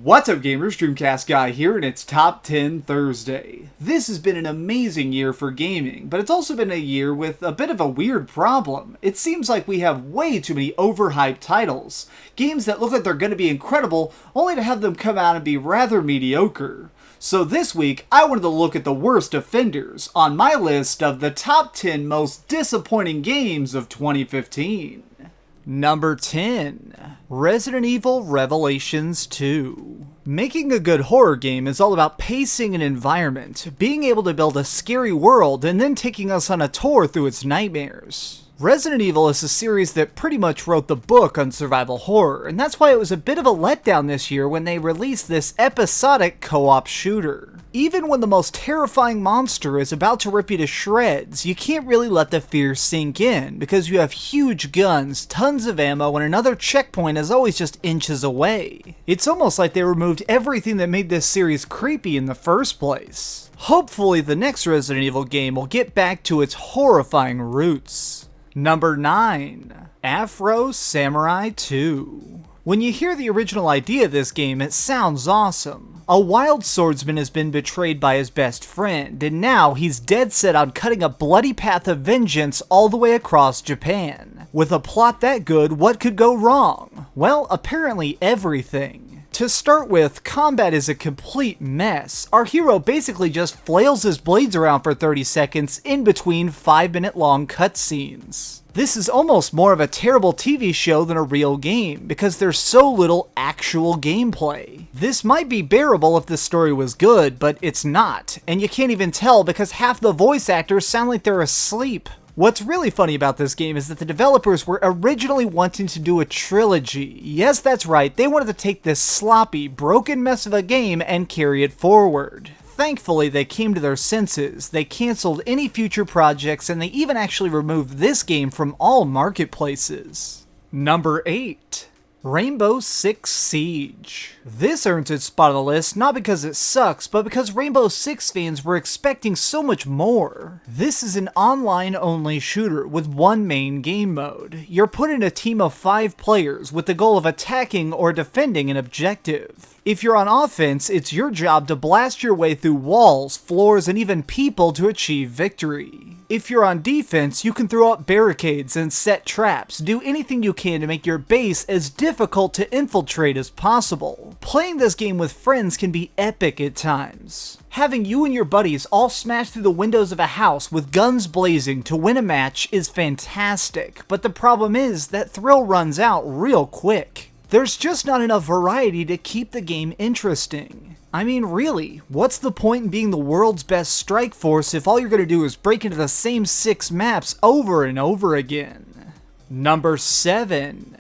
What's up gamers, DreamcastGuy here, and it's Top 10 Thursday. This has been an amazing year for gaming, but it's also been a year with a bit of a weird problem. It seems like we have way too many overhyped titles. Games that look like they're going to be incredible, only to have them come out and be rather mediocre. So this week, I wanted to look at the worst offenders on my list of the top 10 most disappointing games of 2015. Number 10. Resident Evil Revelations 2. Making a good horror game is all about pacing an environment, being able to build a scary world, and then taking us on a tour through its nightmares. Resident Evil is a series that pretty much wrote the book on survival horror, and that's why it was a bit of a letdown this year when they released this episodic co-op shooter. Even when the most terrifying monster is about to rip you to shreds, you can't really let the fear sink in, because you have huge guns, tons of ammo, and another checkpoint is always just inches away. It's almost like they removed everything that made this series creepy in the first place. Hopefully the next Resident Evil game will get back to its horrifying roots. Number 9. Afro Samurai 2. When you hear the original idea of this game, it sounds awesome. A wild swordsman has been betrayed by his best friend, and now he's dead set on cutting a bloody path of vengeance all the way across Japan. With a plot that good, what could go wrong? Well, apparently everything. To start with, combat is a complete mess. Our hero basically just flails his blades around for 30 seconds in between 5-minute long cutscenes. This is almost more of a terrible TV show than a real game, because there's so little actual gameplay. This might be bearable if the story was good, but it's not, and you can't even tell because half the voice actors sound like they're asleep. What's really funny about this game is that the developers were originally wanting to do a trilogy. Yes, that's right, they wanted to take this sloppy, broken mess of a game and carry it forward. Thankfully, they came to their senses, they cancelled any future projects, and they even actually removed this game from all marketplaces. Number 8. Rainbow Six Siege. This earns its spot on the list not because it sucks, but because Rainbow Six fans were expecting so much more. This is an online-only shooter with one main game mode. You're put in a team of 5 players with the goal of attacking or defending an objective. If you're on offense, it's your job to blast your way through walls, floors, and even people to achieve victory. If you're on defense, you can throw up barricades and set traps, do anything you can to make your base as difficult to infiltrate as possible. Playing this game with friends can be epic at times. Having you and your buddies all smash through the windows of a house with guns blazing to win a match is fantastic, but the problem is that thrill runs out real quick. There's just not enough variety to keep the game interesting. I mean, really, what's the point in being the world's best strike force if all you're gonna do is break into the same 6 maps over and over again? Number 7.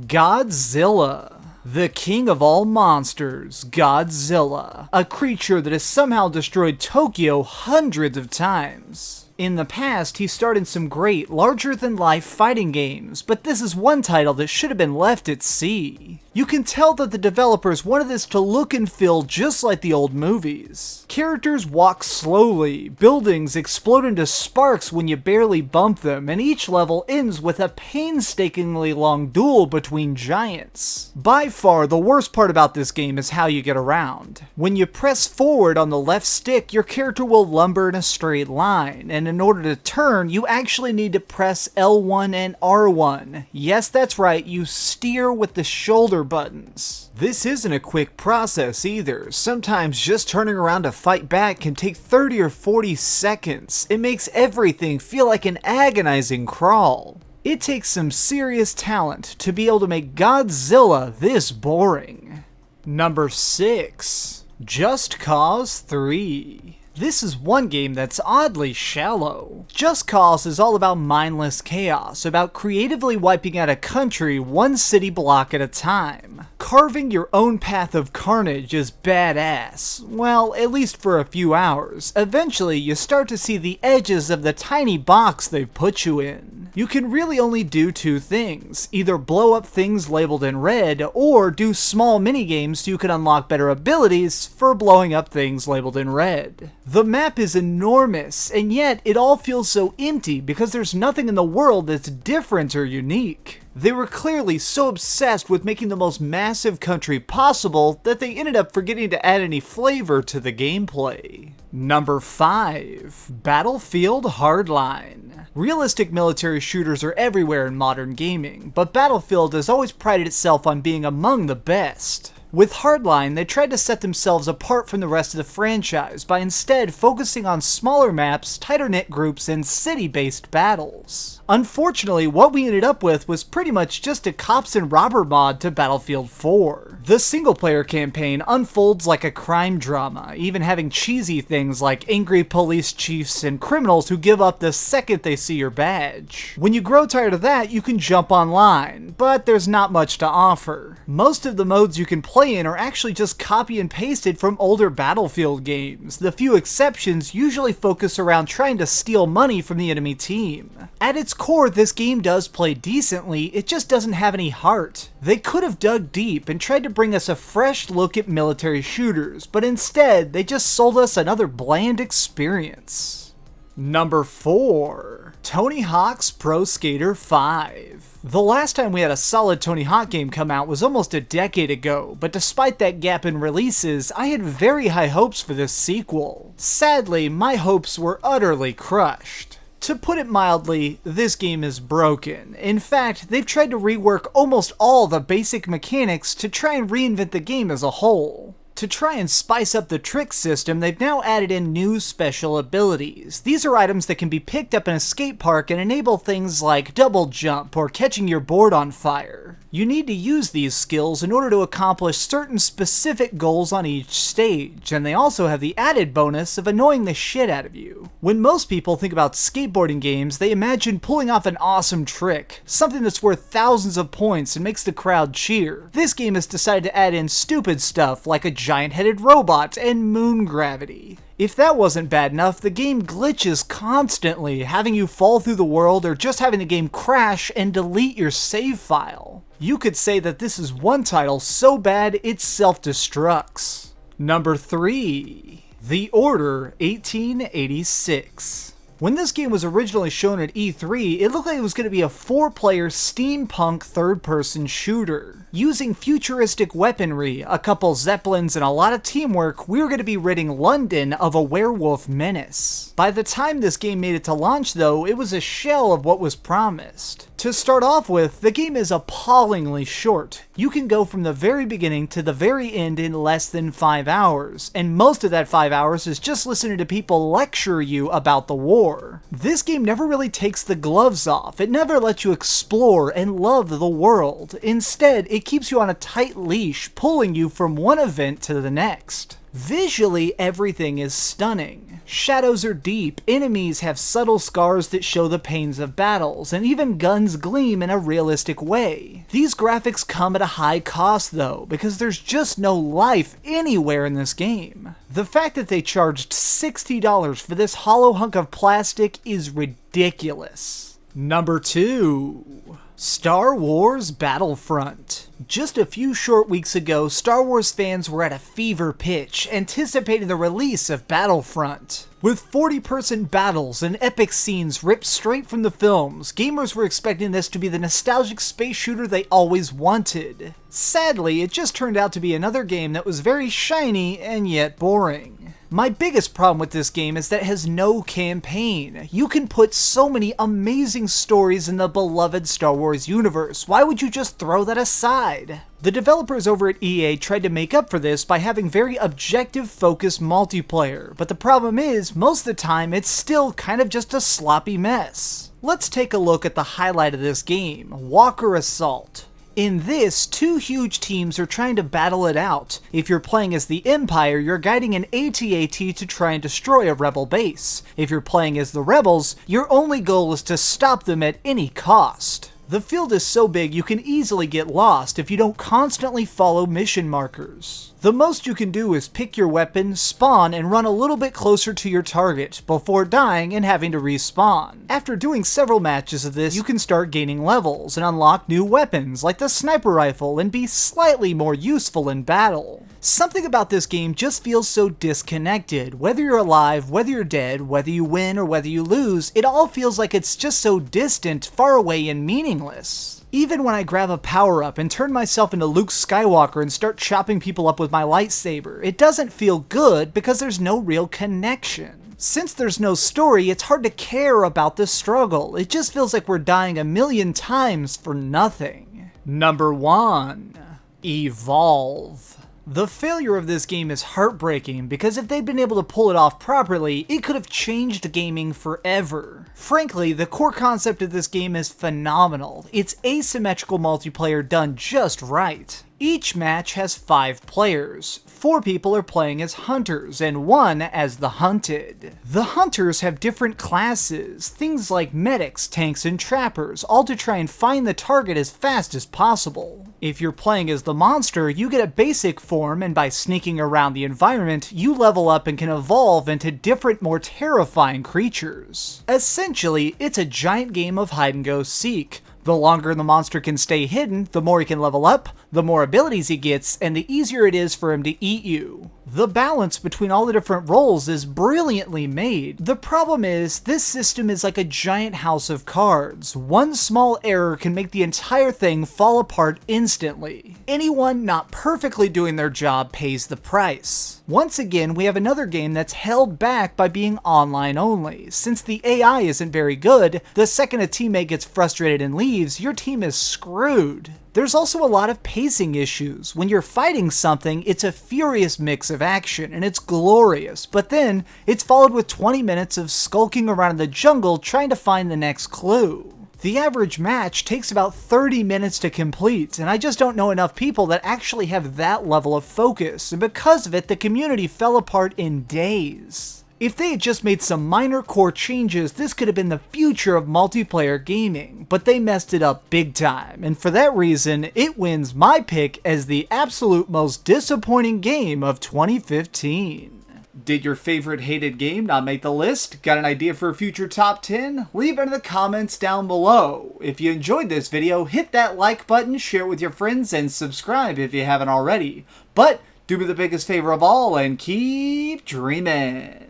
Godzilla. The king of all monsters, Godzilla. A creature that has somehow destroyed Tokyo hundreds of times. In the past, he starred in some great, larger-than-life fighting games, but this is one title that should have been left at sea. You can tell that the developers wanted this to look and feel just like the old movies. Characters walk slowly, buildings explode into sparks when you barely bump them, and each level ends with a painstakingly long duel between giants. By far, the worst part about this game is how you get around. When you press forward on the left stick, your character will lumber in a straight line, and in order to turn, you actually need to press L1 and R1. Yes, that's right, you steer with the shoulder buttons. This isn't a quick process either. Sometimes just turning around to fight back can take 30 or 40 seconds. It makes everything feel like an agonizing crawl. It takes some serious talent to be able to make Godzilla this boring. Number 6. Just Cause 3. This is one game that's oddly shallow. Just Cause is all about mindless chaos, about creatively wiping out a country one city block at a time. Carving your own path of carnage is badass. Well, at least for a few hours. Eventually, you start to see the edges of the tiny box they've put you in. You can really only do two things, either blow up things labeled in red, or do small minigames so you can unlock better abilities for blowing up things labeled in red. The map is enormous, and yet it all feels so empty because there's nothing in the world that's different or unique. They were clearly so obsessed with making the most massive country possible that they ended up forgetting to add any flavor to the gameplay. Number 5. Battlefield Hardline. Realistic military shooters are everywhere in modern gaming, but Battlefield has always prided itself on being among the best. With Hardline, they tried to set themselves apart from the rest of the franchise by instead focusing on smaller maps, tighter-knit groups, and city-based battles. Unfortunately, what we ended up with was pretty much just a cops and robber mod to Battlefield 4. The single-player campaign unfolds like a crime drama, even having cheesy things like angry police chiefs and criminals who give up the second they see your badge. When you grow tired of that, you can jump online, but there's not much to offer. Most of the modes you can play in are actually just copy and pasted from older Battlefield games. The few exceptions usually focus around trying to steal money from the enemy team. At its core, this game does play decently, it just doesn't have any heart. They could have dug deep and tried to bring us a fresh look at military shooters, but instead, they just sold us another bland experience. Number 4. Tony Hawk's Pro Skater 5. The last time we had a solid Tony Hawk game come out was almost a decade ago, but despite that gap in releases, I had very high hopes for this sequel. Sadly, my hopes were utterly crushed. To put it mildly, this game is broken. In fact, they've tried to rework almost all the basic mechanics to try and reinvent the game as a whole. To try and spice up the trick system, they've now added in new special abilities. These are items that can be picked up in a skate park and enable things like double jump or catching your board on fire. You need to use these skills in order to accomplish certain specific goals on each stage, and they also have the added bonus of annoying the shit out of you. When most people think about skateboarding games, they imagine pulling off an awesome trick, something that's worth thousands of points and makes the crowd cheer. This game has decided to add in stupid stuff like a giant-headed robot and moon gravity. If that wasn't bad enough, the game glitches constantly, having you fall through the world or just having the game crash and delete your save file. You could say that this is one title so bad it self-destructs. Number 3. The Order 1886. When this game was originally shown at E3, it looked like it was going to be a 4-player steampunk third-person shooter. Using futuristic weaponry, a couple zeppelins, and a lot of teamwork, we were going to be ridding London of a werewolf menace. By the time this game made it to launch though, it was a shell of what was promised. To start off with, the game is appallingly short. You can go from the very beginning to the very end in less than 5 hours, and most of that 5 hours is just listening to people lecture you about the war. This game never really takes the gloves off. It never lets you explore and love the world. Instead, it keeps you on a tight leash, pulling you from one event to the next. Visually, everything is stunning. Shadows are deep, enemies have subtle scars that show the pains of battles, and even guns gleam in a realistic way. These graphics come at a high cost though, because there's just no life anywhere in this game. The fact that they charged $60 for this hollow hunk of plastic is ridiculous. Number 2. Star Wars Battlefront. Just a few short weeks ago, Star Wars fans were at a fever pitch, anticipating the release of Battlefront. With 40-person battles and epic scenes ripped straight from the films, gamers were expecting this to be the nostalgic space shooter they always wanted. Sadly, it just turned out to be another game that was very shiny and yet boring. My biggest problem with this game is that it has no campaign. You can put so many amazing stories in the beloved Star Wars universe. Why would you just throw that aside? The developers over at EA tried to make up for this by having very objective-focused multiplayer, but the problem is, most of the time, it's still kind of just a sloppy mess. Let's take a look at the highlight of this game, Walker Assault. In this, two huge teams are trying to battle it out. If you're playing as the Empire, you're guiding an AT-AT to try and destroy a rebel base. If you're playing as the rebels, your only goal is to stop them at any cost. The field is so big you can easily get lost if you don't constantly follow mission markers. The most you can do is pick your weapon, spawn, and run a little bit closer to your target before dying and having to respawn. After doing several matches of this, you can start gaining levels and unlock new weapons like the sniper rifle and be slightly more useful in battle. Something about this game just feels so disconnected. Whether you're alive, whether you're dead, whether you win or whether you lose, it all feels like it's just so distant, far away, and meaningless. Even when I grab a power-up and turn myself into Luke Skywalker and start chopping people up with my lightsaber, it doesn't feel good because there's no real connection. Since there's no story, it's hard to care about the struggle. It just feels like we're dying a million times for nothing. Number 1. Evolve. The failure of this game is heartbreaking because if they'd been able to pull it off properly, it could have changed gaming forever. Frankly, the core concept of this game is phenomenal. It's asymmetrical multiplayer done just right. Each match has 5 players. 4 people are playing as hunters, and 1 as the hunted. The hunters have different classes, things like medics, tanks, and trappers, all to try and find the target as fast as possible. If you're playing as the monster, you get a basic form, and by sneaking around the environment, you level up and can evolve into different, more terrifying creatures. Essentially, it's a giant game of hide-and-go-seek. The longer the monster can stay hidden, the more he can level up, the more abilities he gets, and the easier it is for him to eat you. The balance between all the different roles is brilliantly made. The problem is, this system is like a giant house of cards. One small error can make the entire thing fall apart instantly. Anyone not perfectly doing their job pays the price. Once again, we have another game that's held back by being online only. Since the AI isn't very good, the second a teammate gets frustrated and leaves, your team is screwed. There's also a lot of pacing issues. When you're fighting something, it's a furious mix of action, and it's glorious, but then it's followed with 20 minutes of skulking around in the jungle trying to find the next clue. The average match takes about 30 minutes to complete, and I just don't know enough people that actually have that level of focus, and because of it, the community fell apart in days. If they had just made some minor core changes, this could have been the future of multiplayer gaming, but they messed it up big time, and for that reason, it wins my pick as the absolute most disappointing game of 2015. Did your favorite hated game not make the list? Got an idea for a future top 10? Leave it in the comments down below. If you enjoyed this video, hit that like button, share it with your friends, and subscribe if you haven't already. But do me the biggest favor of all and keep dreaming.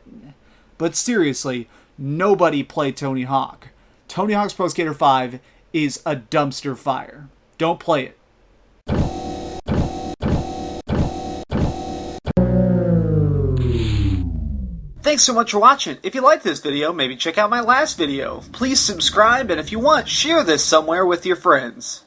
But seriously, nobody play Tony Hawk. Tony Hawk's Pro Skater 5 is a dumpster fire. Don't play it. Thanks so much for watching. If you liked this video, maybe check out my last video. Please subscribe, and if you want, share this somewhere with your friends.